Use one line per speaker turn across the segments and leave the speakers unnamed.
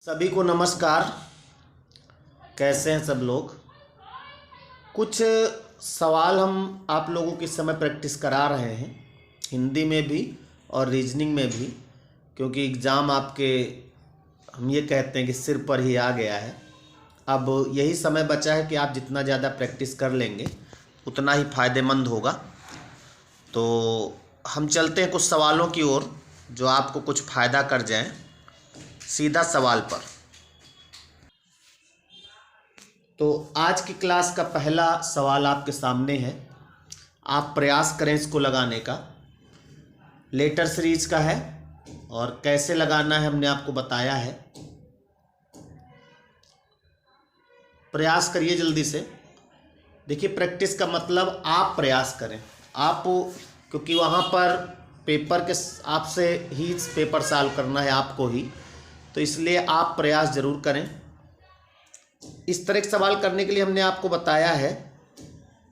सभी को नमस्कार। कैसे हैं सब लोग। कुछ सवाल हम आप लोगों के समय प्रैक्टिस करा रहे हैं, हिंदी में भी और रीजनिंग में भी, क्योंकि एग्ज़ाम आपके हम ये कहते हैं कि सिर पर ही आ गया है। अब यही समय बचा है कि आप जितना ज़्यादा प्रैक्टिस कर लेंगे उतना ही फ़ायदेमंद होगा। तो हम चलते हैं कुछ सवालों की ओर जो आपको कुछ फ़ायदा कर जाएं। सीधा सवाल पर। तो आज की क्लास का पहला सवाल आपके सामने है, आप प्रयास करें इसको लगाने का। लेटर सीरीज का है और कैसे लगाना है हमने आपको बताया है। प्रयास करिए जल्दी से। देखिए, प्रैक्टिस का मतलब आप प्रयास करें, आप, क्योंकि वहाँ पर पेपर के आपसे ही पेपर सॉल्व करना है आपको ही, तो इसलिए आप प्रयास ज़रूर करें। इस तरह के सवाल करने के लिए हमने आपको बताया है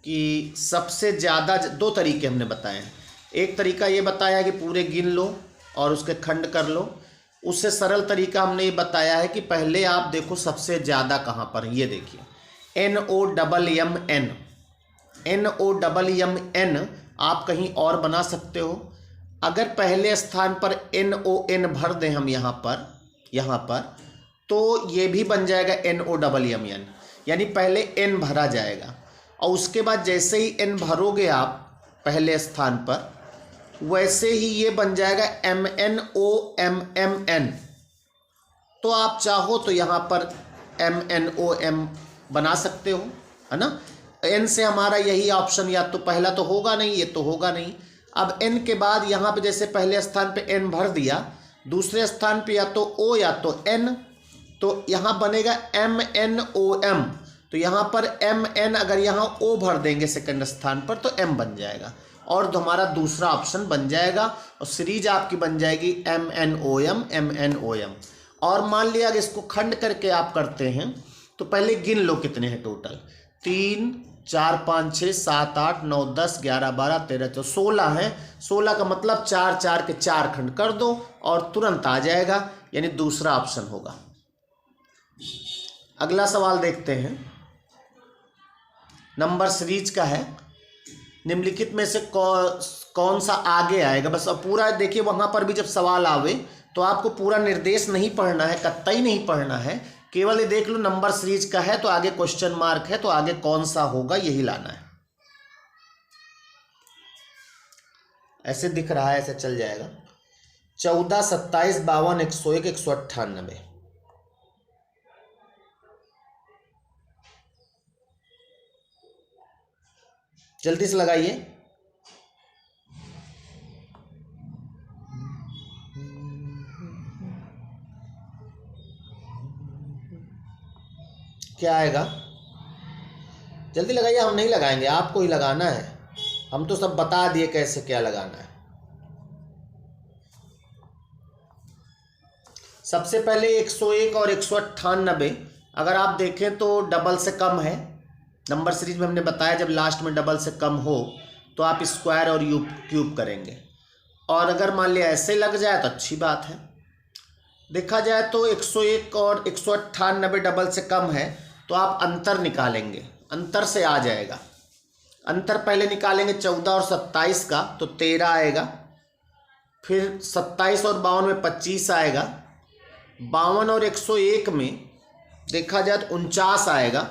कि सबसे ज़्यादा दो तरीके हमने बताए हैं। एक तरीका ये बताया है कि पूरे गिन लो और उसके खंड कर लो। उससे सरल तरीका हमने ये बताया है कि पहले आप देखो सबसे ज़्यादा कहाँ पर है। ये देखिए NOMMN, NOMMN आप कहीं और बना सकते हो। अगर पहले स्थान पर NON भर दें हम यहाँ पर तो ये भी बन जाएगा NOMMN, यानी पहले N भरा जाएगा और उसके बाद जैसे ही N भरोगे आप पहले स्थान पर, वैसे ही ये बन जाएगा MNOMMN। तो आप चाहो तो यहाँ पर MNOM बना सकते हो, है ना। N से हमारा यही ऑप्शन, या तो पहला तो होगा नहीं, ये तो होगा नहीं। अब N के बाद यहाँ पे जैसे पहले स्थान पे N भर दिया, दूसरे स्थान पे या तो O या तो N, तो यहाँ बनेगा MNOM। तो यहाँ पर MN, अगर यहाँ O भर देंगे सेकंड स्थान पर तो M बन जाएगा और हमारा दूसरा ऑप्शन बन जाएगा और सीरीज आपकी बन जाएगी MNOM। और मान लिया अगर इसको खंड करके आप करते हैं तो पहले गिन लो कितने हैं टोटल। 3 4 5 6 7 8 9 10 11 12 13 14 16 है। 16 का मतलब 4 4 के 4 खंड कर दो और तुरंत आ जाएगा, यानी दूसरा ऑप्शन होगा। अगला सवाल देखते हैं, नंबर सीरीज का है। निम्नलिखित में से कौन सा आगे आएगा। बस अब पूरा देखिए, वहां पर भी जब सवाल आवे तो आपको पूरा निर्देश नहीं पढ़ना है, कतई नहीं पढ़ना है, केवल ये देख लो नंबर सीरीज का है तो आगे क्वेश्चन मार्क है, तो आगे कौन सा होगा यही लाना है। ऐसे दिख रहा है, ऐसे चल जाएगा। 14 27 52 101 198। जल्दी से लगाइए। क्या आएगा, जल्दी लगाइए। हम नहीं लगाएंगे, आपको ही लगाना है। हम तो सब बता दिए कैसे क्या लगाना है। सबसे पहले 101 और 198 अगर आप देखें तो डबल से कम है। नंबर सीरीज में हमने बताया जब लास्ट में डबल से कम हो तो आप स्क्वायर और क्यूब करेंगे, और अगर मान लिया ऐसे लग जाए तो अच्छी बात है। देखा जाए तो 101 और 198 डबल से कम है तो आप अंतर निकालेंगे, अंतर से आ जाएगा। अंतर पहले निकालेंगे 14 और 27 का तो 13 आएगा, फिर 27 और 52 में 25 आएगा, 52 और 101 में देखा जाए तो 49 आएगा,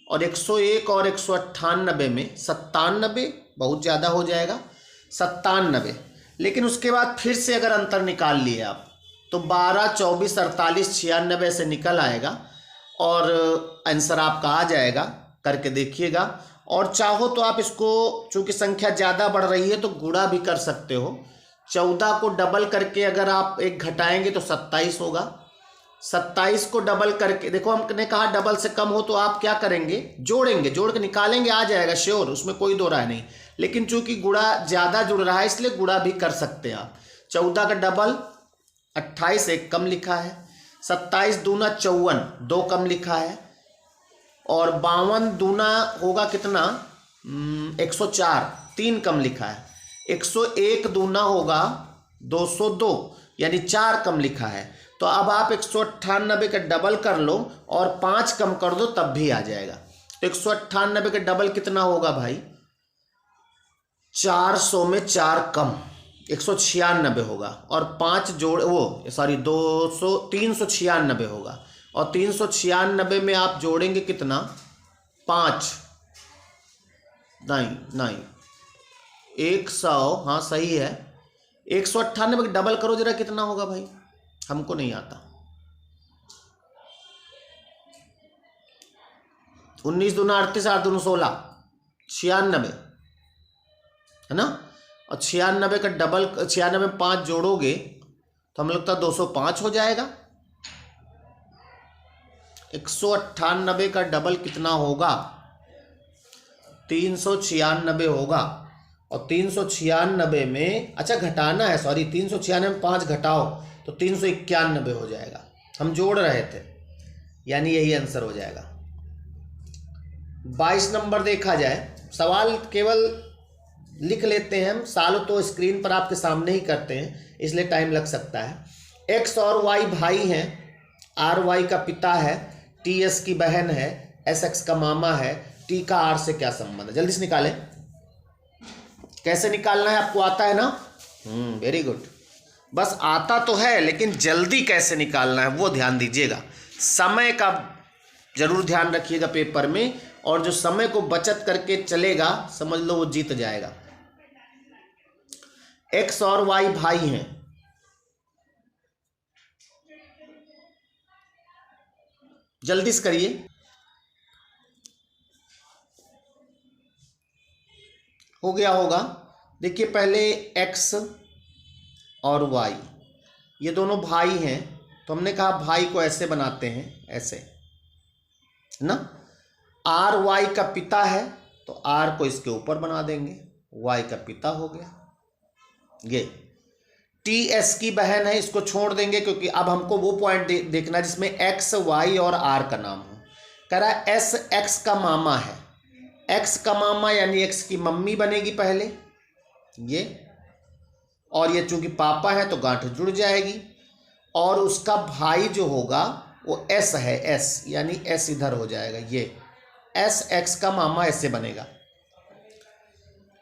और 101 और 198 में 97, बहुत ज़्यादा हो जाएगा 97। लेकिन उसके बाद फिर से अगर अंतर निकाल लिए आप तो 12 24 48 96 से निकल आएगा और आंसर आपका आ जाएगा। करके देखिएगा, और चाहो तो आप इसको, चूँकि संख्या ज़्यादा बढ़ रही है तो गुणा भी कर सकते हो। 14 को डबल करके अगर आप एक घटाएंगे तो 27 होगा। 27 को डबल करके, देखो हमने कहा डबल से कम हो तो आप क्या करेंगे, जोड़ेंगे, जोड़ के निकालेंगे, आ जाएगा श्योर, उसमें कोई दो राय नहीं। लेकिन चूंकि गुणा ज़्यादा जुड़ रहा है इसलिए गुणा भी कर सकते हैं आप। 14 का डबल 28, एक कम लिखा है। 27 दूना 54, 2 कम लिखा है। और 52 दूना होगा कितना, 104, 3 कम लिखा है। 101 दूना होगा 202, यानी 4 कम लिखा है। तो अब आप 198 का डबल कर लो और 5 कम कर दो तब भी आ जाएगा। तो 198 का डबल कितना होगा भाई? 400 में 4 कम 196 होगा, और 5 जोड़ 396 होगा, और 396 में आप जोड़ेंगे कितना? 5 नहीं 100, हाँ सही है। 198 का डबल करो जरा, कितना होगा भाई? हमको नहीं आता। 19 दूना 38, 8 दूना 16, 96 है ना। और 96 का डबल, 96 में 5 जोड़ोगे तो हमें लगता है 205 हो जाएगा। 198 का डबल कितना होगा? 396 होगा। और 396 में, अच्छा घटाना है, सॉरी, 396 में 5 घटाओ तो 391 हो जाएगा। हम जोड़ रहे थे, यानी यही आंसर हो जाएगा। 22 नंबर देखा जाए, सवाल केवल लिख लेते हैं हम, साल तो स्क्रीन पर आपके सामने ही करते हैं, इसलिए टाइम लग सकता है। एक्स और वाई भाई हैं, आर वाई का पिता है, टी एस की बहन है, एस एक्स का मामा है, टी का आर से क्या संबंध है? जल्दी से निकालें। कैसे निकालना है आपको आता है ना? Very good. बस आता तो है, लेकिन जल्दी कैसे निकालना है वो ध्यान दीजिएगा। समय का जरूर ध्यान रखिएगा पेपर में, और जो समय को बचत करके चलेगा समझ लो वो जीत जाएगा। एक्स और वाई भाई हैं, जल्दी से करिए। हो गया होगा। देखिए पहले एक्स और वाई, ये दोनों भाई हैं, तो हमने कहा भाई को ऐसे बनाते हैं, ऐसे ना। आर वाई का पिता है तो आर को इसके ऊपर बना देंगे, वाई का पिता हो गया। ये टी एस की बहन है, इसको छोड़ देंगे क्योंकि अब हमको वो पॉइंट देखना जिसमें एक्स वाई और आर का नाम हो। कह रहा है एस एक्स का मामा है, एक्स का मामा यानी एक्स की मम्मी बनेगी पहले ये, और ये चूंकि पापा है तो गांठ जुड़ जाएगी, और उसका भाई जो होगा वो एस है, एस यानी एस इधर हो जाएगा, ये एस एक्स का मामा ऐसे बनेगा।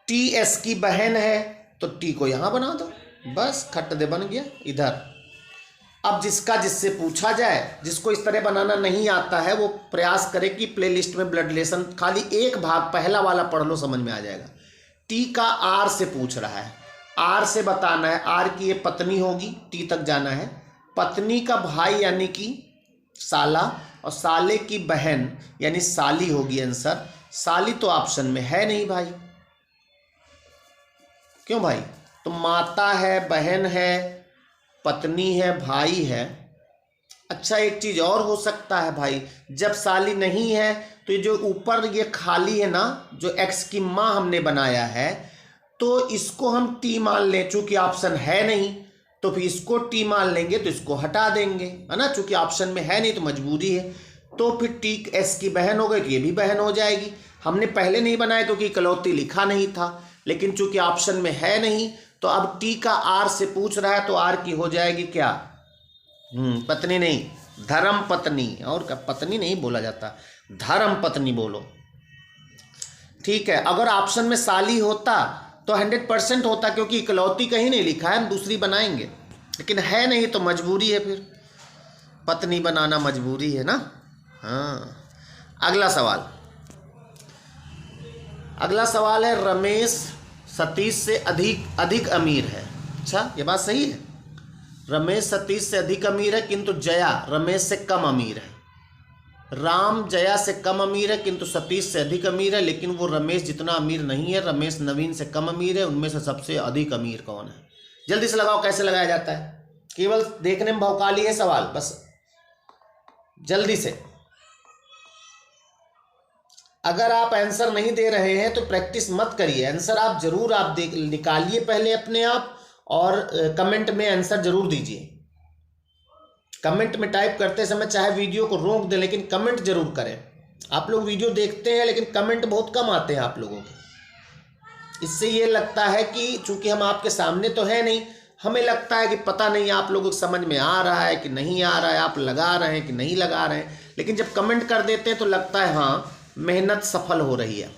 टी एस की बहन है तो टी को यहां बना दो, बस खट दे बन गया इधर। अब जिसका जिससे पूछा जाए, जिसको इस तरह बनाना नहीं आता है वो प्रयास करे कि प्लेलिस्ट में ब्लड रिलेशन खाली एक भाग पहला वाला पढ़ लो, समझ में आ जाएगा। टी का आर से पूछ रहा है, आर से बताना है, आर की ये पत्नी होगी, टी तक जाना है, पत्नी का भाई यानी कि साला, और साले की बहन यानी साली होगी आंसर। साली तो ऑप्शन में है नहीं भाई, क्यों भाई? तो माता है, बहन है, पत्नी है, भाई है। अच्छा एक चीज और हो सकता है भाई, जब साली नहीं है तो ये जो ऊपर ये खाली है ना, जो एक्स की माँ हमने बनाया है, तो इसको हम टी मान लें, चूंकि ऑप्शन है नहीं तो फिर इसको टी मान लेंगे, तो इसको हटा देंगे, है ना, चूंकि ऑप्शन में है नहीं तो मजबूरी है। तो फिर टी एस की बहन हो गई तो ये भी बहन हो जाएगी। हमने पहले नहीं बनाया क्योंकि इकलौती लिखा नहीं था, लेकिन चूंकि ऑप्शन में है नहीं तो अब टी का आर से पूछ रहा है तो आर की हो जाएगी क्या? पत्नी नहीं, धर्म पत्नी, और क्या पत्नी नहीं बोला जाता, धर्म पत्नी बोलो, ठीक है। अगर ऑप्शन में साली होता तो 100% होता, क्योंकि इकलौती कहीं नहीं लिखा है, हम दूसरी बनाएंगे, लेकिन है नहीं तो मजबूरी है, फिर पत्नी बनाना मजबूरी है ना। हाँ, अगला सवाल है, रमेश सतीश से अधिक अमीर है। अच्छा ये बात सही है, रमेश सतीश से अधिक अमीर है किंतु जया रमेश से कम अमीर है। राम जया से कम अमीर है किंतु सतीश से अधिक अमीर है, लेकिन वो रमेश जितना अमीर नहीं है, रमेश नवीन से कम अमीर है। उनमें से सबसे अधिक अमीर कौन है? जल्दी से लगाओ, कैसे लगाया जाता है? केवल देखने में भौकाली है सवाल, बस जल्दी से। अगर आप आंसर नहीं दे रहे हैं तो प्रैक्टिस मत करिए, आंसर आप जरूर आप निकालिए पहले अपने आप, और कमेंट में आंसर जरूर दीजिए। कमेंट में टाइप करते समय चाहे वीडियो को रोक दें, लेकिन कमेंट जरूर करें। आप लोग वीडियो देखते हैं लेकिन कमेंट बहुत कम आते हैं आप लोगों के, इससे ये लगता है कि चूंकि हम आपके सामने तो है नहीं, हमें लगता है कि पता नहीं आप लोगों को समझ में आ रहा है कि नहीं आ रहा है, आप लगा रहे हैं कि नहीं लगा रहे हैं, लेकिन जब कमेंट कर देते हैं तो लगता है हाँ मेहनत सफल हो रही है।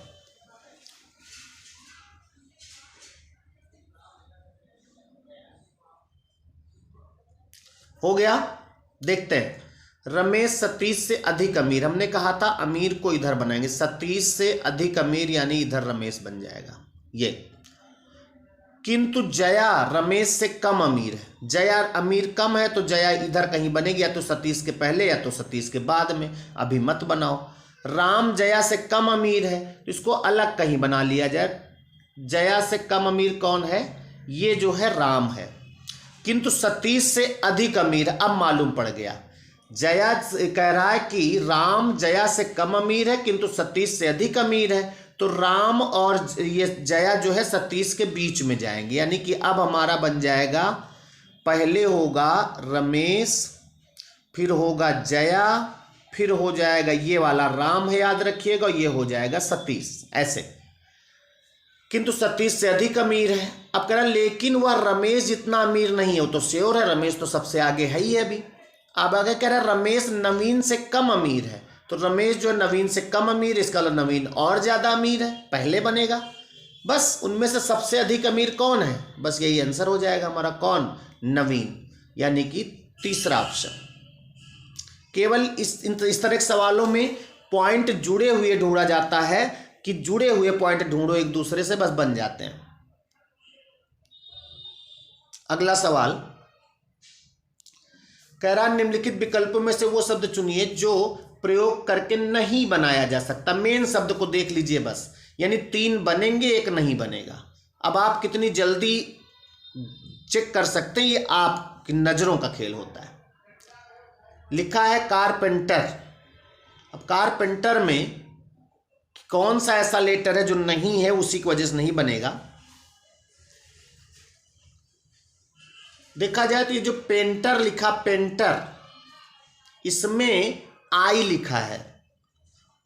हो गया, देखते हैं। रमेश सतीश से अधिक अमीर, हमने कहा था अमीर को इधर बनाएंगे, सतीश से अधिक अमीर यानी इधर रमेश बन जाएगा ये। किंतु जया रमेश से कम अमीर है, जया अमीर कम है तो जया इधर कहीं बनेगी, या तो सतीश के पहले या तो सतीश के बाद में, अभी मत बनाओ। राम जया से कम अमीर है तो इसको अलग कहीं बना लिया जाए। जया से कम अमीर कौन है, ये जो है राम है। किंतु सतीश से अधिक अमीर, अब मालूम पड़ गया। जया कह रहा है कि राम जया से कम अमीर है किंतु सतीश से अधिक अमीर है, तो राम और ये जया जो है सतीश के बीच में जाएंगे, यानी कि अब हमारा बन जाएगा, पहले होगा रमेश, फिर होगा जया, फिर हो जाएगा ये वाला राम है, याद रखिएगा, ये हो जाएगा सतीश, ऐसे। किंतु सतीश से अधिक अमीर है। अब कह रहा लेकिन वह रमेश जितना अमीर नहीं है, वो तो श्योर है, रमेश तो सबसे आगे है ही अभी। अब आगे कह रहा रमेश नवीन से कम अमीर है, तो रमेश जो नवीन से कम अमीर, इसका नवीन और ज्यादा अमीर है, पहले बनेगा। बस उनमें से सबसे अधिक अमीर कौन है, बस यही आंसर हो जाएगा हमारा, कौन, नवीन, यानी कि तीसरा ऑप्शन। केवल इस तरह के सवालों में पॉइंट जुड़े हुए ढूंढा जाता है कि जुड़े हुए पॉइंट ढूंढो एक दूसरे से, बस बन जाते हैं। अगला सवाल कह रहा निम्नलिखित विकल्पों में से वो शब्द चुनिए जो प्रयोग करके नहीं बनाया जा सकता। मेन शब्द को देख लीजिए बस, यानी 3 बनेंगे 1 नहीं बनेगा। अब आप कितनी जल्दी चेक कर सकते हैं, ये आपकी नजरों का खेल होता है। लिखा है कारपेंटर। अब कारपेंटर में कौन सा ऐसा लेटर है जो नहीं है, उसी की वजह से नहीं बनेगा। देखा जाए तो ये जो पेंटर लिखा, पेंटर, इसमें आई लिखा है,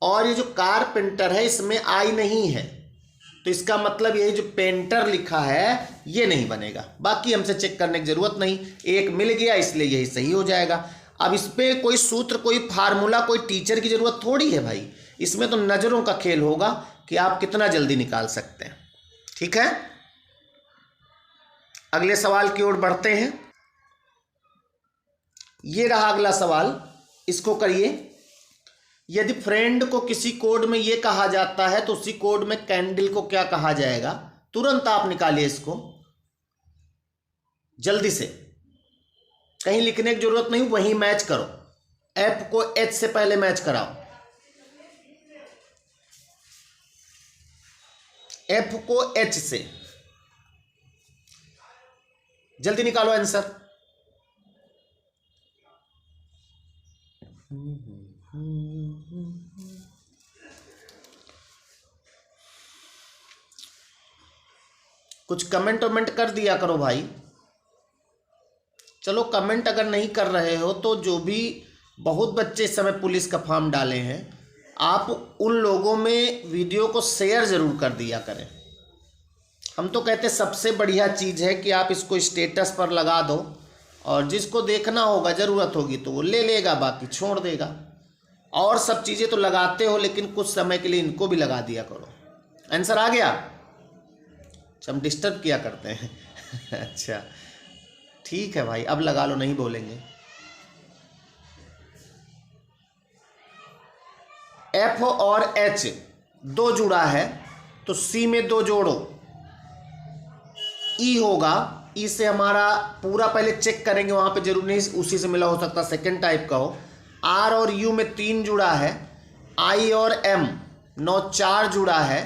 और ये जो कारपेंटर है इसमें आई नहीं है, तो इसका मतलब यही जो पेंटर लिखा है ये नहीं बनेगा। बाकी हमसे चेक करने की जरूरत नहीं, 1 मिल गया इसलिए यही सही हो जाएगा। अब इस पे कोई सूत्र, कोई फार्मूला, कोई टीचर की जरूरत थोड़ी है भाई, इसमें तो नजरों का खेल होगा कि आप कितना जल्दी निकाल सकते हैं। ठीक है, अगले सवाल की ओर बढ़ते हैं। ये रहा अगला सवाल, इसको करिए। यदि फ्रेंड को किसी कोड में ये कहा जाता है तो उसी कोड में कैंडल को क्या कहा जाएगा? तुरंत आप निकालिए इसको जल्दी से, कहीं लिखने की जरूरत नहीं, वहीं मैच करो। एफ को एच से पहले मैच कराओ, एफ को एच से, जल्दी निकालो आंसर। कुछ कमेंट वमेंट कर दिया करो भाई। चलो कमेंट अगर नहीं कर रहे हो तो जो भी, बहुत बच्चे इस समय पुलिस का फॉर्म डाले हैं, आप उन लोगों में वीडियो को शेयर ज़रूर कर दिया करें। हम तो कहते सबसे बढ़िया चीज़ है कि आप इसको स्टेटस पर लगा दो, और जिसको देखना होगा, ज़रूरत होगी तो वो ले लेगा, बाकी छोड़ देगा। और सब चीज़ें तो लगाते हो, लेकिन कुछ समय के लिए इनको भी लगा दिया करो। आंसर आ गया? अच्छा, हम डिस्टर्ब किया करते हैं अच्छा ठीक है भाई, अब लगा लो, नहीं बोलेंगे। एफ और एच 2 जुड़ा है तो सी में 2 जोड़ो, ई होगा, ई से हमारा पूरा पहले चेक करेंगे, वहां पे जरूर नहीं उसी से मिला, हो सकता सेकंड टाइप का हो। आर और यू में 3 जुड़ा है, आई और एम 9 4 जुड़ा है,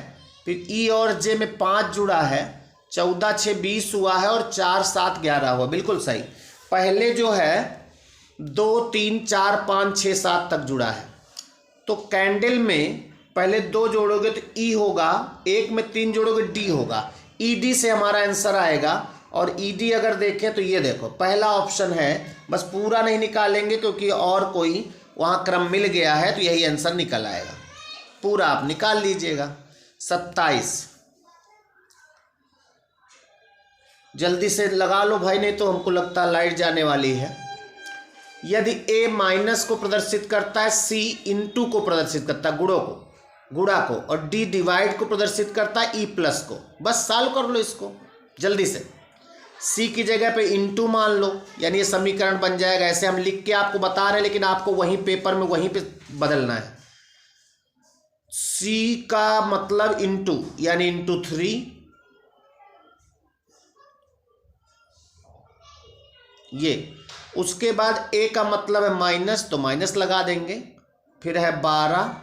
फिर ई और जे में 5 जुड़ा है, 14 6 20 हुआ है, और 4 7 11 हुआ। बिल्कुल सही। पहले जो है 2 3 4 5 6 7 तक जुड़ा है, तो कैंडल में पहले 2 जोड़ोगे तो ई होगा, 1 में 3 जोड़ोगे डी होगा, ईडी से हमारा आंसर आएगा। और ईडी अगर देखें तो ये देखो पहला ऑप्शन है, बस पूरा नहीं निकालेंगे क्योंकि और कोई वहाँ क्रम मिल गया है, तो यही आंसर निकल आएगा। पूरा आप निकाल लीजिएगा। 27 जल्दी से लगा लो भाई, नहीं तो हमको लगता है लाइट जाने वाली है। यदि a माइनस को प्रदर्शित करता है, c इंटू को प्रदर्शित करता है, गुणा को, और d डिवाइड को प्रदर्शित करता है e प्लस को, बस सॉल्व कर लो इसको जल्दी से। c की जगह पे इंटू मान लो, यानी ये समीकरण बन जाएगा। ऐसे हम लिख के आपको बता रहे हैं, लेकिन आपको वहीं पेपर में वहीं पे बदलना है। c का मतलब इंटू, यानी इंटू 3, ये। उसके बाद a का मतलब है माइनस, तो माइनस लगा देंगे। फिर है 12,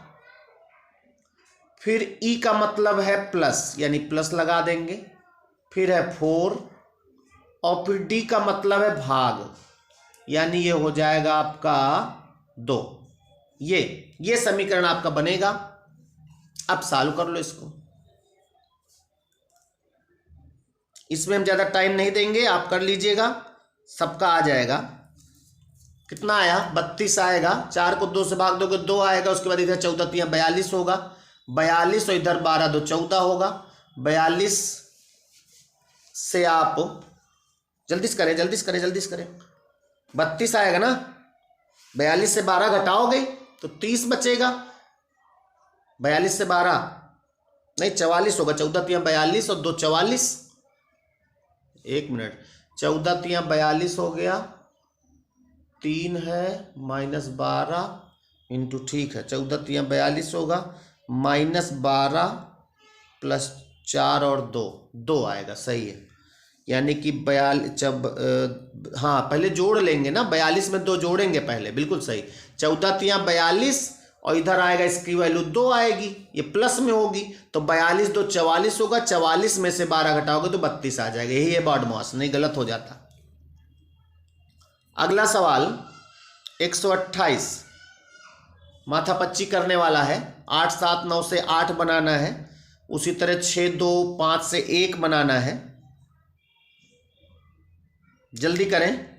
फिर e का मतलब है प्लस, यानी प्लस लगा देंगे। फिर है 4, और फिर d का मतलब है भाग, यानी ये हो जाएगा आपका 2। ये समीकरण आपका बनेगा। अब सॉल्व कर लो इसको। इसमें हम ज़्यादा टाइम नहीं देंगे, आप कर लीजिएगा, सबका आ जाएगा। कितना आया? 32 आएगा। 4 को 2 से भाग दोगे 2 आएगा। उसके बाद इधर 14 3 42 होगा, 42, और इधर 12 2 14 होगा। 42 से आप जल्दी से करें, जल्दी से करें, जल्दी से करें। 32 आएगा ना, 42 से 12 घटाओगे तो 30 बचेगा। 42 से 12 नहीं, 44 होगा। 14 3 42 और 2 44। 1 मिनट, 14 3 42 हो गया, 3 है माइनस 12 इंटू, ठीक है, 14 3 42 होगा, माइनस 12 प्लस 4 और 2 आएगा, सही है। यानी कि 42, जब हाँ पहले जोड़ लेंगे ना, 42 में 2 जोड़ेंगे पहले, बिल्कुल सही। 14 3 42, और इधर आएगा इसकी वैल्यू 2 आएगी, ये प्लस में होगी, तो 42 2 44 होगा। 44 में से 12 घटाओगे तो 32 आ जाएगा। यही है बॉड मास, नहीं गलत हो जाता। अगला सवाल 128, माथा पच्ची करने वाला है। 8 7 9 से 8 बनाना है। उसी तरह 6 2 5 से 1 बनाना है। जल्दी करें।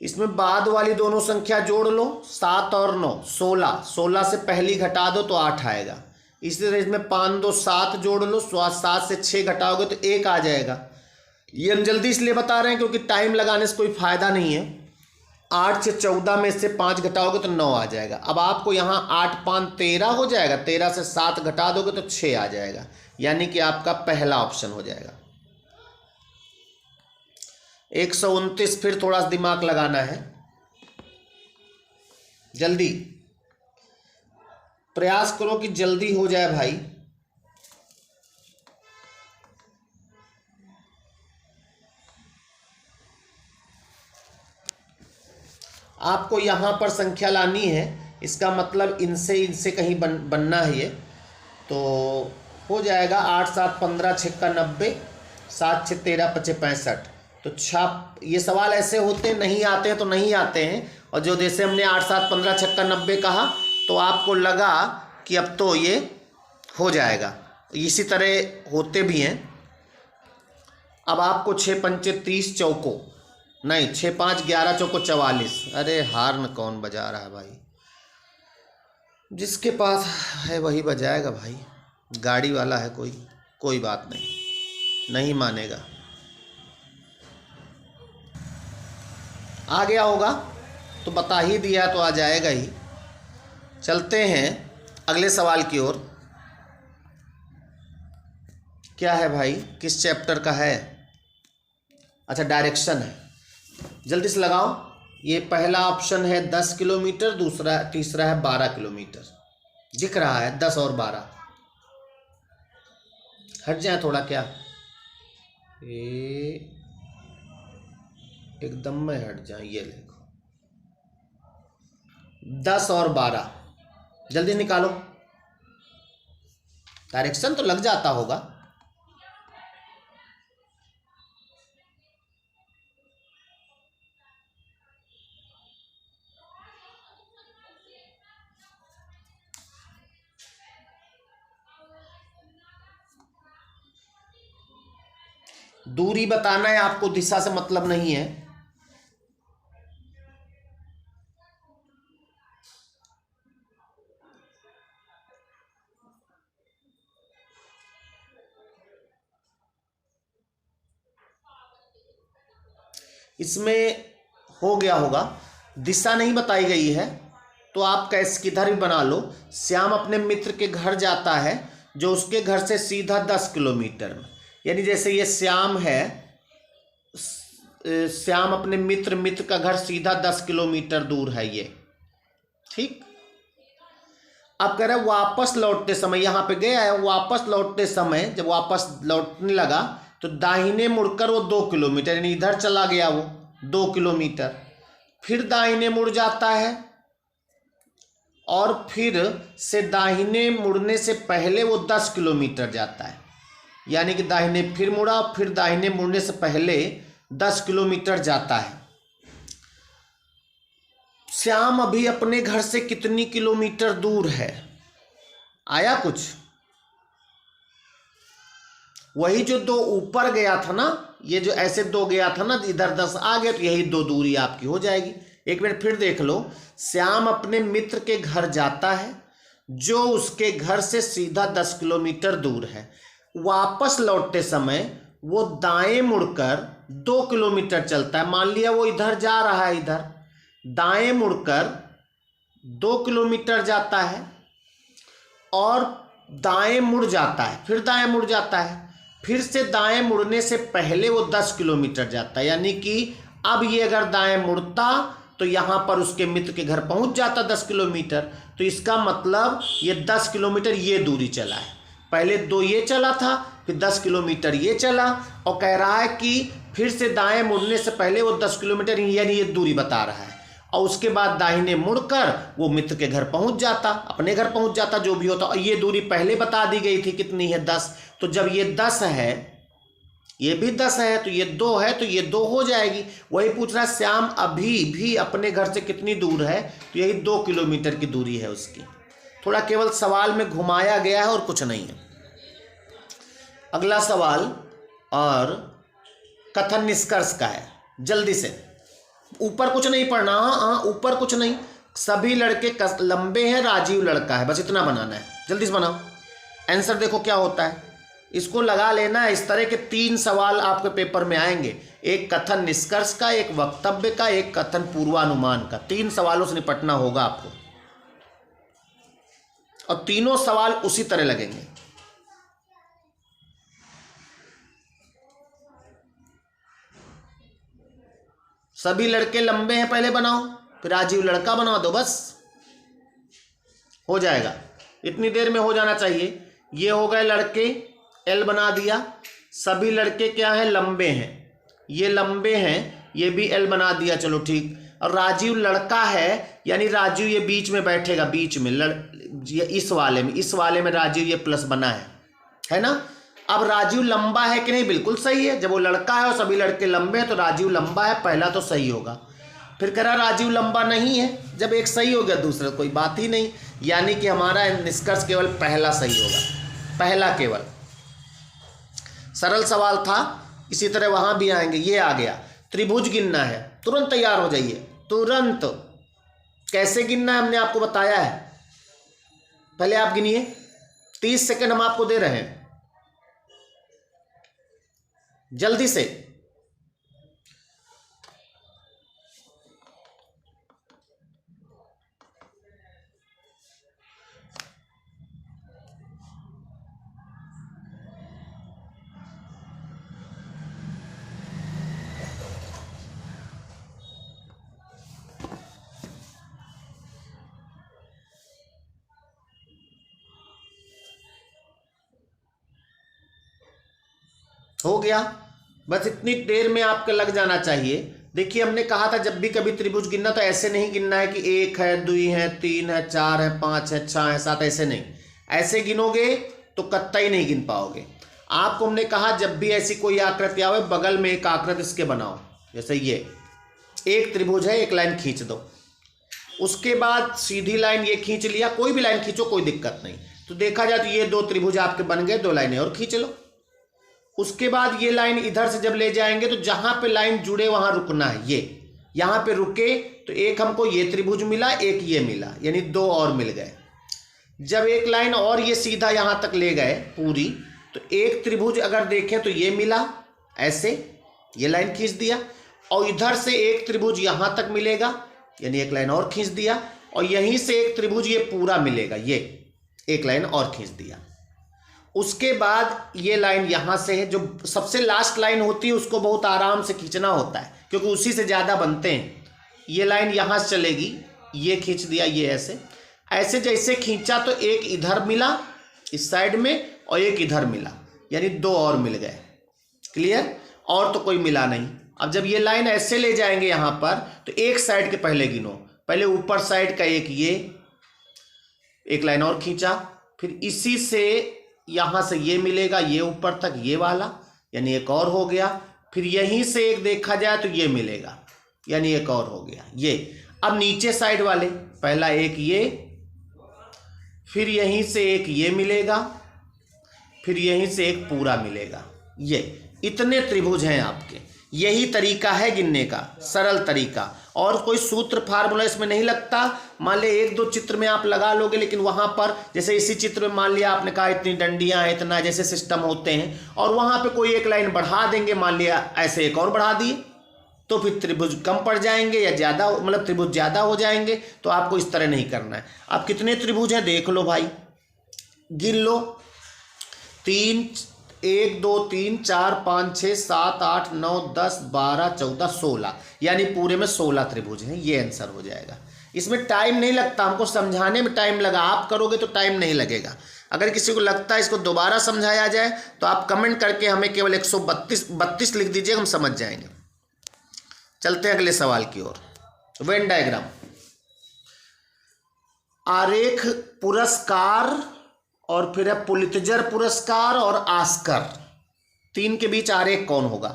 इसमें बाद वाली दोनों संख्या जोड़ लो, 7 और 9 16, 16 से पहली घटा दो तो 8 आएगा। इसी तरह इसमें 5 2 7 जोड़ लो, 7 से 6 घटाओगे तो 1 आ जाएगा। ये हम जल्दी इसलिए बता रहे हैं क्योंकि टाइम लगाने से कोई फायदा नहीं है। 8 से 14 में से 5 घटाओगे तो 9 आ जाएगा। अब आपको यहाँ 8 5 13 हो जाएगा, 13 से 7 घटा दोगे तो 6 आ जाएगा, यानी कि आपका पहला ऑप्शन हो जाएगा। 129, फिर थोड़ा सा दिमाग लगाना है, जल्दी प्रयास करो कि जल्दी हो जाए भाई। आपको यहाँ पर संख्या लानी है, इसका मतलब इनसे कहीं बनना है ये, तो हो जाएगा 8 7 15 6 का 90, 7 6 13 5 65। तो छाप, ये सवाल ऐसे होते हैं, नहीं आते हैं तो नहीं आते हैं। और जो जैसे हमने 8 7 15 6 का 90 कहा, तो आपको लगा कि अब तो ये हो जाएगा। इसी तरह होते भी हैं। अब आपको 6 5 30 चौको, नहीं 6 5 11 चौको 44। अरे हार्न कौन बजा रहा है भाई? जिसके पास है वही बजाएगा भाई, गाड़ी वाला है कोई, कोई बात नहीं, नहीं मानेगा। आ गया होगा तो बता ही दिया तो आ जाएगा ही। चलते हैं अगले सवाल की ओर। क्या है भाई, किस चैप्टर का है? अच्छा, डायरेक्शन है। जल्दी से लगाओ। ये पहला ऑप्शन है 10 किलोमीटर, तीसरा है 12 किलोमीटर। दिख रहा है 10 और 12। हट जाए थोड़ा, क्या ये एकदम में हट जाए। ये देखो 10 और 12, जल्दी निकालो। डायरेक्शन तो लग जाता होगा। दूरी बताना है आपको, दिशा से मतलब नहीं है। इसमें हो गया होगा, दिशा नहीं बताई गई है तो आप कैसे किधर भी बना लो। श्याम अपने मित्र के घर जाता है जो उसके घर से सीधा 10 किलोमीटर में, यानी जैसे ये श्याम है, श्याम अपने मित्र का घर सीधा 10 किलोमीटर दूर है ये, ठीक। अब कह रहे वापस लौटते समय, यहाँ पे गया है, वापस लौटते समय जब वापस लौटने लगा तो दाहिने मुड़कर वो 2 किलोमीटर, यानी इधर चला गया वो 2 किलोमीटर, फिर दाहिने मुड़ जाता है और फिर से दाहिने मुड़ने से पहले वो 10 किलोमीटर जाता है, यानी कि दाहिने फिर मुड़ा, फिर दाहिने मुड़ने से पहले 10 किलोमीटर जाता है। श्याम अभी अपने घर से कितनी किलोमीटर दूर है? आया कुछ? वही जो 2 ऊपर गया था ना, ये जो ऐसे 2 गया था ना, इधर 10 आ गया, तो यही 2 दूरी आपकी हो जाएगी। एक मिनट फिर देख लो। श्याम अपने मित्र के घर जाता है जो उसके घर से सीधा 10 किलोमीटर दूर है। वापस लौटते समय वो दाएं मुड़कर 2 किलोमीटर चलता है। मान लिया वो इधर जा रहा है, इधर दाएं मुड़कर 2 किलोमीटर जाता है और दाएं मुड़ जाता है, फिर दाएं मुड़ जाता है, फिर से दाएं मुड़ने से पहले वो 10 किलोमीटर जाता है, यानी कि अब ये अगर दाएं मुड़ता तो यहाँ पर उसके मित्र के घर पहुँच जाता 10 किलोमीटर। तो इसका मतलब ये 10 किलोमीटर ये दूरी चला है। पहले 2 ये चला था, फिर 10 किलोमीटर ये चला, और कह रहा है कि फिर से दाएं मुड़ने से पहले वो 10 किलोमीटर, यानी ये दूरी बता रहा है। और उसके बाद दाहिने मुड़कर वो मित्र के घर पहुंच जाता, अपने घर पहुंच जाता, जो भी होता। और ये दूरी पहले बता दी गई थी कितनी है, 10। तो जब ये 10 है, ये भी 10 है, तो ये 2 है, तो ये 2 हो जाएगी। वही पूछ रहा है श्याम अभी भी अपने घर से कितनी दूर है, तो यही 2 किलोमीटर की दूरी है उसकी। थोड़ा केवल सवाल में घुमाया गया है और कुछ नहीं है। अगला सवाल और कथन निष्कर्ष का है, जल्दी से। ऊपर कुछ नहीं पढ़ना, हाँ ऊपर कुछ नहीं। सभी लड़के लंबे हैं, राजीव लड़का है, बस इतना बनाना है। जल्दी से बनाओ। आंसर देखो क्या होता है, इसको लगा लेना है। इस तरह के 3 सवाल आपके पेपर में आएंगे, एक कथन निष्कर्ष का, एक वक्तव्य का, एक कथन पूर्वानुमान का। 3 सवालों से निपटना होगा आपको, और तीनों सवाल उसी तरह लगेंगे। सभी लड़के लंबे हैं पहले बनाओ, फिर राजीव लड़का बना दो, बस हो जाएगा। इतनी देर में हो जाना चाहिए। ये हो गए लड़के, एल बना दिया। सभी लड़के क्या हैं, लंबे हैं, ये लंबे हैं, ये भी एल बना दिया, चलो ठीक। और राजीव लड़का है, यानी राजीव ये बीच में बैठेगा, बीच में ये इस वाले में राजीव ये प्लस बना है ना। अब राजीव लंबा है कि नहीं, बिल्कुल सही है। जब वो लड़का है और सभी लड़के लंबे हैं तो राजीव लंबा है, पहला तो सही होगा। फिर कह रहा राजीव लंबा नहीं है, जब एक सही हो गया दूसरा कोई बात ही नहीं, यानी कि हमारा निष्कर्ष केवल पहला सही होगा, पहला केवल। सरल सवाल था, इसी तरह वहां भी आएंगे। ये आ गया, त्रिभुज गिनना है, तुरंत तैयार हो जाइए, तुरंत। कैसे गिनना है हमने आपको बताया है, पहले आप गिनिए। 30 सेकंड हम आपको दे रहे हैं, जल्दी से। हो गया, बस इतनी देर में आपका लग जाना चाहिए। देखिए हमने कहा था जब भी कभी त्रिभुज गिनना तो ऐसे नहीं गिनना है कि 1 है, 2 है, 3 है, 4 है, 5 है, 6 है, 7, ऐसे नहीं। ऐसे गिनोगे तो कतई नहीं गिन पाओगे। आपको हमने कहा जब भी ऐसी कोई आकृति आवे बगल में एक आकृति इसके बनाओ, जैसे ये एक त्रिभुज है, एक लाइन खींच दो। उसके बाद सीधी लाइन ये खींच लिया, कोई भी लाइन खींचो कोई दिक्कत नहीं। तो देखा जाए तो ये 2 त्रिभुज आपके बन गए, 2 लाइनें और खींच लो, उसके बाद ये लाइन इधर से जब ले जाएंगे तो जहां पे लाइन जुड़े वहां रुकना है। ये यहां पे रुके तो एक हमको ये त्रिभुज मिला, एक ये मिला, यानी दो और मिल गए। जब एक लाइन और ये सीधा यहां तक ले गए पूरी, तो एक त्रिभुज अगर देखें तो ये मिला, ऐसे ये लाइन खींच दिया, और इधर से एक त्रिभुज यहां तक मिलेगा, यानी एक लाइन और खींच दिया, और यहीं से एक त्रिभुज ये पूरा मिलेगा, ये एक लाइन और खींच दिया। उसके बाद ये लाइन यहां से है, जो सबसे लास्ट लाइन होती है उसको बहुत आराम से खींचना होता है क्योंकि उसी से ज़्यादा बनते हैं। ये लाइन यहां से चलेगी, ये खींच दिया, ये ऐसे ऐसे जैसे खींचा तो एक इधर मिला इस साइड में और एक इधर मिला, यानी दो और मिल गए। क्लियर? और तो कोई मिला नहीं। अब जब ये लाइन ऐसे ले जाएंगे यहाँ पर तो एक साइड के पहले गिनो, पहले ऊपर साइड का एक ये एक लाइन और खींचा, फिर इसी से यहाँ से ये मिलेगा, ये ऊपर तक ये वाला, यानी एक और हो गया। फिर यहीं से एक देखा जाए तो ये मिलेगा, यानी एक और हो गया ये। अब नीचे साइड वाले पहला एक ये, फिर यहीं से एक ये मिलेगा, फिर यहीं से एक पूरा मिलेगा। ये इतने त्रिभुज हैं आपके। यही तरीका है गिनने का, सरल तरीका, और कोई सूत्र फार्मूला इसमें नहीं लगता। मान लिया एक दो चित्र में आप लगा लोगे, लेकिन वहां पर जैसे इसी चित्र में मान लिया आपने कहा इतनी डंडियां हैं, इतना जैसे सिस्टम होते हैं, और वहां पे कोई एक लाइन बढ़ा देंगे, मान लिया ऐसे एक और बढ़ा दिए, तो फिर त्रिभुज कम पड़ जाएंगे या ज़्यादा, मतलब त्रिभुज ज़्यादा हो जाएंगे। तो आपको इस तरह नहीं करना है। आप कितने त्रिभुज हैं देख लो भाई, गिन लो। 3 1 2 3 4 5 6 7 8 9 10 12 14 16, यानी पूरे में 16 त्रिभुज हैं। ये आंसर हो जाएगा। इसमें टाइम नहीं लगता, हमको समझाने में टाइम लगा, आप करोगे तो टाइम नहीं लगेगा। अगर किसी को लगता है इसको दोबारा समझाया जाए तो आप कमेंट करके हमें केवल 132 लिख दीजिए, हम समझ जाएंगे। चलते हैं अगले सवाल की ओर। वेन डायग्राम, आरेख पुरस्कार और फिर है पुलित्जर पुरस्कार और ऑस्कर, तीन के बीच आरेख कौन होगा?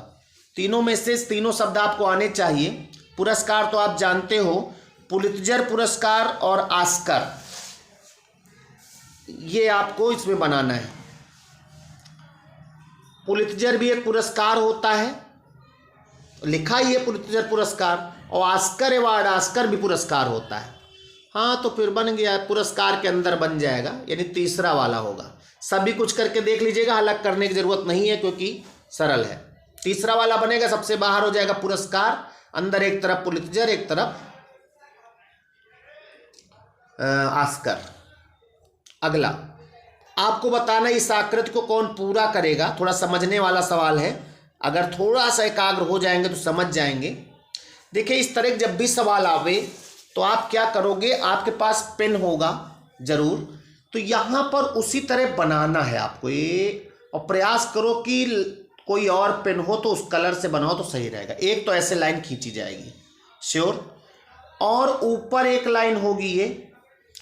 तीनों में से तीनों शब्द आपको आने चाहिए। पुरस्कार तो आप जानते हो, पुलित्जर पुरस्कार और ऑस्कर, ये आपको इसमें बनाना है। पुलित्जर भी एक पुरस्कार होता है, लिखा ही है पुलित्जर पुरस्कार, और ऑस्कर अवार्ड, ऑस्कर भी पुरस्कार होता है। हाँ, तो फिर बन गया, पुरस्कार के अंदर बन जाएगा, यानी तीसरा वाला होगा। सभी कुछ करके देख लीजिएगा, अलग करने की जरूरत नहीं है क्योंकि सरल है। तीसरा वाला बनेगा, सबसे बाहर हो जाएगा पुरस्कार, अंदर एक तरफ पुलित्जर, एक तरफ ऑस्कर। अगला आपको बताना इस आकृति को कौन पूरा करेगा, थोड़ा समझने वाला सवाल है। अगर थोड़ा सा एकाग्र हो जाएंगे तो समझ जाएंगे। देखिए, इस तरह जब भी सवाल आवे तो आप क्या करोगे, आपके पास पेन होगा जरूर, तो यहाँ पर उसी तरह बनाना है आपको ये, और प्रयास करो कि कोई और पेन हो तो उस कलर से बनाओ तो सही रहेगा। एक तो ऐसे लाइन खींची जाएगी, श्योर, और ऊपर एक लाइन होगी ये,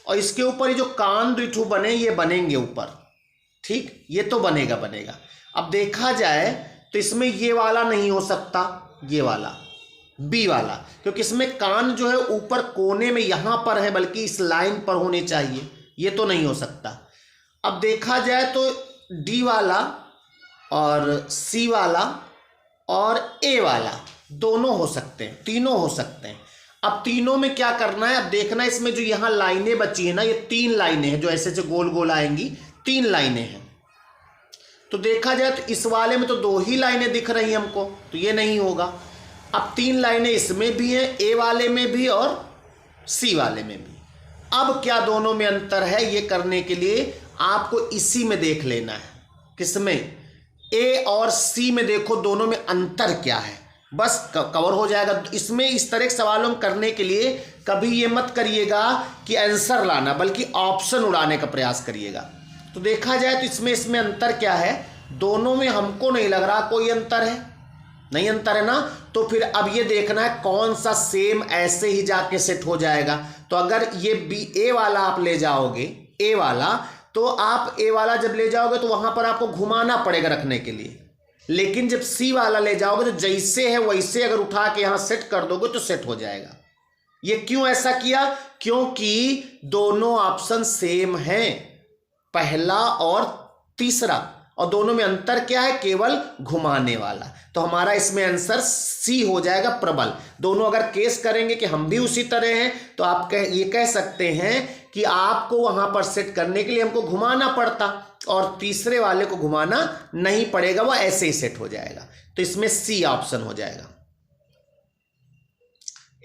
और इसके ऊपर ये जो कान दुठू बने ये बनेंगे ऊपर, ठीक, ये तो बनेगा। अब देखा जाए तो इसमें ये वाला नहीं हो सकता, ये वाला बी वाला, क्योंकि इसमें कान जो है ऊपर कोने में यहाँ पर है, बल्कि इस लाइन पर होने चाहिए, ये तो नहीं हो सकता। अब देखा जाए तो डी वाला और सी वाला और ए वाला दोनों हो सकते हैं, तीनों हो सकते हैं। अब तीनों में क्या करना है, अब देखना, इसमें जो यहाँ लाइनें बची है ना, ये 3 लाइनें हैं जो ऐसे से गोल गोल आएंगी, 3 लाइनें हैं। तो देखा जाए तो इस वाले में तो 2 ही लाइनें दिख रही हमको, तो ये नहीं होगा। अब 3 लाइनें इसमें भी हैं, ए वाले में भी और सी वाले में भी। अब क्या दोनों में अंतर है, ये करने के लिए आपको इसी में देख लेना है। किसमें? ए और सी में देखो दोनों में अंतर क्या है, बस कवर हो जाएगा। इसमें इस तरह के सवालों करने के लिए कभी ये मत करिएगा कि आंसर लाना, बल्कि ऑप्शन उड़ाने का प्रयास करिएगा। तो देखा जाए तो इसमें अंतर क्या है, दोनों में हमको नहीं लग रहा कोई अंतर है, नहीं अंतर है ना। तो फिर अब ये देखना है कौन सा सेम ऐसे ही जाके सेट हो जाएगा। तो अगर ये बी ए वाला आप ले जाओगे, ए वाला, तो आप ए वाला जब ले जाओगे तो वहां पर आपको घुमाना पड़ेगा रखने के लिए, लेकिन जब सी वाला ले जाओगे तो जैसे है वैसे अगर उठा के यहां सेट कर दोगे तो सेट हो जाएगा। ये क्यों ऐसा किया? क्योंकि दोनों ऑप्शन सेम हैं, पहला और तीसरा। और दोनों में अंतर क्या है, केवल घुमाने वाला। तो हमारा इसमें आंसर सी हो जाएगा, प्रबल। दोनों अगर केस करेंगे कि हम भी उसी तरह हैं, तो आप ये कह सकते हैं कि आपको वहां पर सेट करने के लिए हमको घुमाना पड़ता और तीसरे वाले को घुमाना नहीं पड़ेगा, वह ऐसे ही सेट हो जाएगा। तो इसमें सी ऑप्शन हो जाएगा।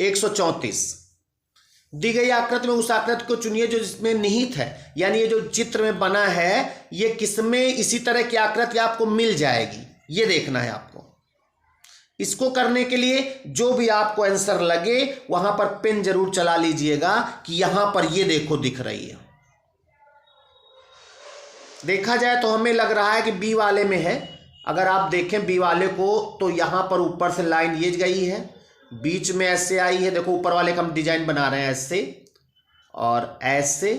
134, दी गई आकृति में उस आकृति को चुनिए जो जिसमें निहित है, यानी ये जो चित्र में बना है ये किसमें इसी तरह की आकृति आपको मिल जाएगी, ये देखना है आपको। इसको करने के लिए जो भी आपको आंसर लगे वहां पर पेन जरूर चला लीजिएगा कि यहां पर ये देखो दिख रही है। देखा जाए तो हमें लग रहा है कि बी वाले में है। अगर आप देखें बी वाले को तो यहां पर ऊपर से लाइन ये गई है, बीच में ऐसे आई है, देखो ऊपर वाले का हम डिजाइन बना रहे हैं ऐसे और ऐसे,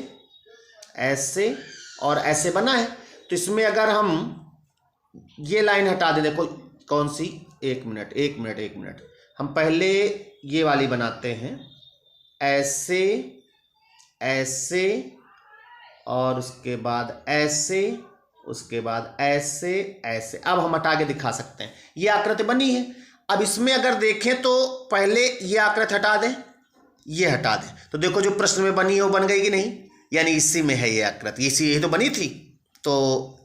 ऐसे और ऐसे बना है। तो इसमें अगर हम ये लाइन हटा दें, देखो कौन सी, एक मिनट, हम पहले ये वाली बनाते हैं, ऐसे ऐसे और उसके बाद ऐसे, उसके बाद ऐसे ऐसे। अब हम हटा के दिखा सकते हैं, ये आकृति बनी है। अब इसमें अगर देखें तो पहले ये आकृति हटा दें, ये हटा दें, तो देखो जो प्रश्न में बनी है वो बन गई कि नहीं, यानी इसी में है ये आकृति, इसी यही तो बनी थी। तो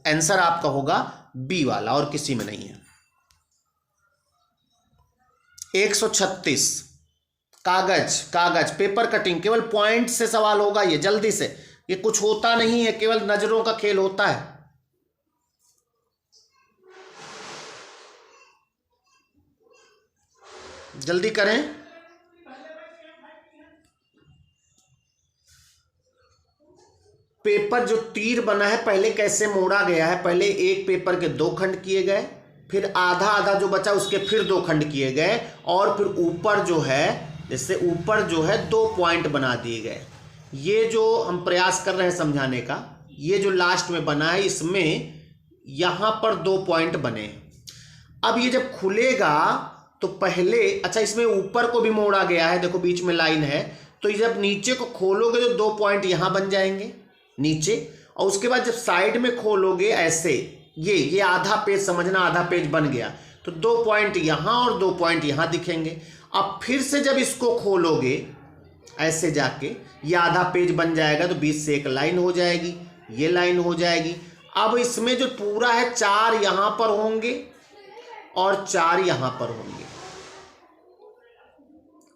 आंसर आपका होगा बी वाला और किसी में नहीं है। 136, कागज पेपर कटिंग, केवल पॉइंट से सवाल होगा, ये जल्दी से, ये कुछ होता नहीं है, केवल नजरों का खेल होता है। जल्दी करें। पेपर जो तीर बना है पहले कैसे मोड़ा गया है, पहले एक पेपर के दो खंड किए गए, फिर आधा आधा जो बचा उसके फिर दो खंड किए गए, और फिर ऊपर जो है, जैसे ऊपर जो है 2 पॉइंट बना दिए गए। ये जो हम प्रयास कर रहे हैं समझाने का, ये जो लास्ट में बना है इसमें यहां पर 2 पॉइंट बने। अब ये जब खुलेगा तो पहले, अच्छा इसमें ऊपर को भी मोड़ा गया है, देखो बीच में लाइन है, तो ये जब नीचे को खोलोगे तो 2 पॉइंट यहां बन जाएंगे नीचे, और उसके बाद जब साइड में खोलोगे ऐसे, ये आधा पेज समझना, आधा पेज बन गया, तो 2 पॉइंट यहां और 2 पॉइंट यहां दिखेंगे। अब फिर से जब इसको खोलोगे ऐसे जाके, ये आधा पेज बन जाएगा, तो बीच से एक लाइन हो जाएगी, ये लाइन हो जाएगी। अब इसमें जो पूरा है 4 यहां पर होंगे और 4 यहां पर होंगे,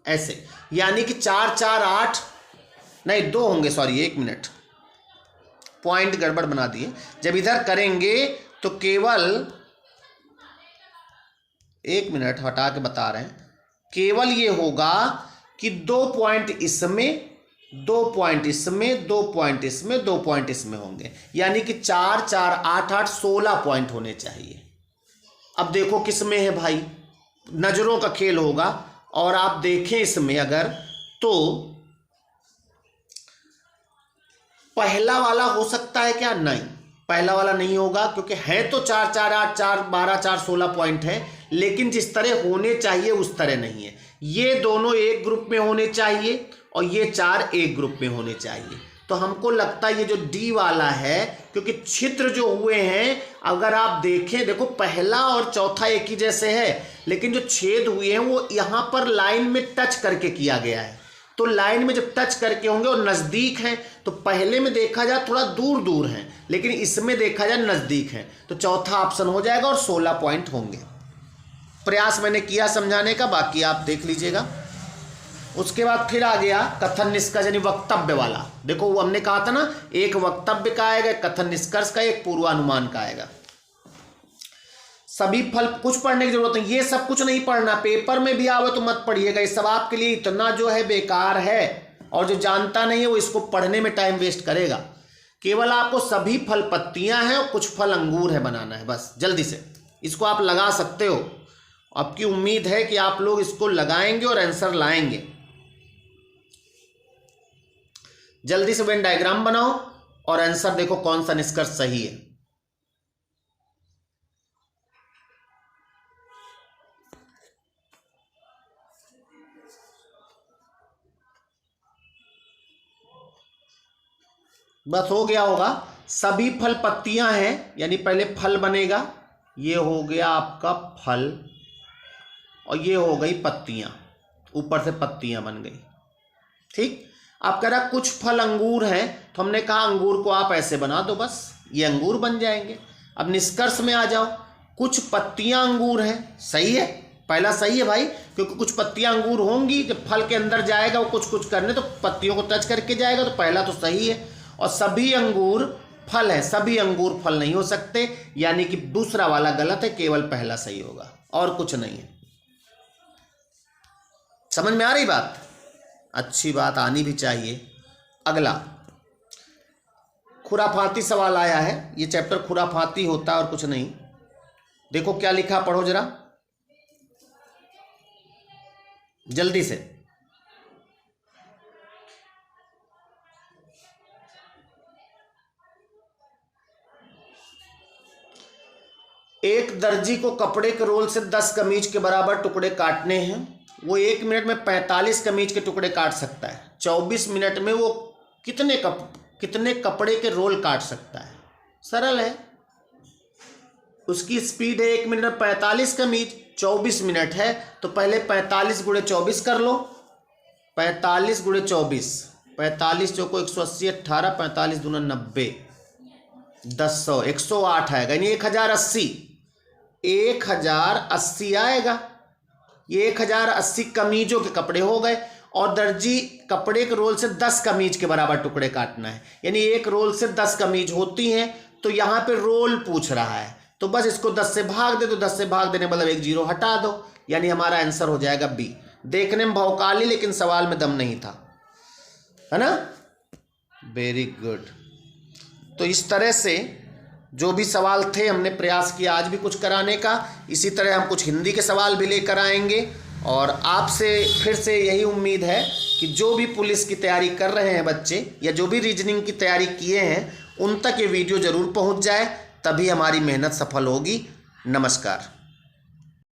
ऐसे, यानी कि 4 4 8 नहीं 2 होंगे, सॉरी 1 मिनट, पॉइंट गड़बड़ बना दिए। जब इधर करेंगे तो केवल 1 मिनट हटा के बता रहे हैं, केवल ये होगा कि 2 पॉइंट इसमें, 2 पॉइंट इसमें, 2 पॉइंट इसमें, 2 पॉइंट इसमें होंगे, यानी कि 4 4 8 8 16 पॉइंट होने चाहिए। अब देखो किस में है भाई, नजरों का खेल होगा। और आप देखें इसमें अगर, तो पहला वाला हो सकता है क्या, नहीं पहला वाला नहीं होगा, क्योंकि है तो 4 4 8 4 12 4 16 पॉइंट है, लेकिन जिस तरह होने चाहिए उस तरह नहीं है। ये दोनों एक ग्रुप में होने चाहिए और ये 4 एक ग्रुप में होने चाहिए। तो हमको लगता है ये जो डी वाला है, क्योंकि छिद्र जो हुए हैं अगर आप देखें, देखो पहला और चौथा एक ही जैसे है, लेकिन जो छेद हुए हैं वो यहाँ पर लाइन में टच करके किया गया है। तो लाइन में जब टच करके होंगे और नज़दीक हैं, तो पहले में देखा जाए थोड़ा दूर दूर हैं, लेकिन इसमें देखा जाए नज़दीक हैं, तो चौथा ऑप्शन हो जाएगा और 16 पॉइंट होंगे। प्रयास मैंने किया समझाने का, बाकी आप देख लीजिएगा। उसके बाद फिर आ गया कथन निष्कर्ष, यानी वक्तव्य वाला। देखो वो हमने कहा था ना, एक वक्तव्य का आएगा, कथन निष्कर्ष का, एक पूर्वानुमान का आएगा। सभी फल कुछ पढ़ने की जरूरत नहीं, ये सब कुछ नहीं पढ़ना, पेपर में भी आवे तो मत पढ़िएगा, ये सब आपके लिए इतना जो है बेकार है, और जो जानता नहीं है वो इसको पढ़ने में टाइम वेस्ट करेगा। केवल आपको सभी फल पत्तियां हैं और कुछ फल अंगूर है बनाना है, बस जल्दी से इसको आप लगा सकते हो। आपकी उम्मीद है कि आप लोग इसको लगाएंगे और आंसर लाएंगे। जल्दी से वेन डायग्राम बनाओ और आंसर देखो कौन सा निष्कर्ष सही है। बस हो गया होगा। सभी फल पत्तियां हैं, यानी पहले फल बनेगा, ये हो गया आपका फल और ये हो गई पत्तियां, ऊपर से पत्तियां बन गई। ठीक, आप कह रहा कुछ फल अंगूर हैं, तो हमने कहा अंगूर को आप ऐसे बना दो, बस ये अंगूर बन जाएंगे। अब निष्कर्ष में आ जाओ, कुछ पत्तियां अंगूर हैं, सही है, पहला सही है भाई, क्योंकि कुछ पत्तियां अंगूर होंगी, जब फल के अंदर जाएगा वो कुछ कुछ करने तो पत्तियों को टच करके जाएगा, तो पहला तो सही है। और सभी अंगूर फल है, सभी अंगूर फल नहीं हो सकते, यानी कि दूसरा वाला गलत है, केवल पहला सही होगा और कुछ नहीं है। समझ में आ रही बात? अच्छी बात, आनी भी चाहिए। अगला खुराफाती सवाल आया है, ये चैप्टर खुराफाती होता है और कुछ नहीं। देखो क्या लिखा, पढ़ो जरा जल्दी से। एक दर्जी को कपड़े के रोल से 10 कमीज के बराबर टुकड़े काटने हैं। वो 1 मिनट में 45 कमीज के टुकड़े काट सकता है। 24 मिनट में वो कितने कपड़े के रोल काट सकता है? सरल है, उसकी स्पीड है 1 मिनट में 45 कमीज, 24 मिनट है, तो पहले 45 गुणे 24 कर लो। 45 गुणे 24, 45 चौको 180, 18, 45 दूना 90, 1000, 108 आएगा, यानी 1080, 1080 आएगा। ये 1080 कमीजों के कपड़े हो गए, और दर्जी कपड़े के रोल से 10 कमीज के बराबर टुकड़े काटना है, यानी एक रोल से 10 कमीज होती हैं, तो यहाँ पे रोल पूछ रहा है, तो बस इसको 10 से भाग दे दो, 10 से भाग देने मतलब एक जीरो हटा दो, यानी हमारा आंसर हो जाएगा बी। देखने में भौकाली, लेकिन सवाल में दम नहीं था, है ना? Very good. तो इस तरह से जो भी सवाल थे हमने प्रयास किया आज भी कुछ कराने का। इसी तरह हम कुछ हिंदी के सवाल भी लेकर आएंगे, और आपसे फिर से यही उम्मीद है कि जो भी पुलिस की तैयारी कर रहे हैं बच्चे, या जो भी रीजनिंग की तैयारी किए हैं, उन तक ये वीडियो ज़रूर पहुंच जाए, तभी हमारी मेहनत सफल होगी। नमस्कार।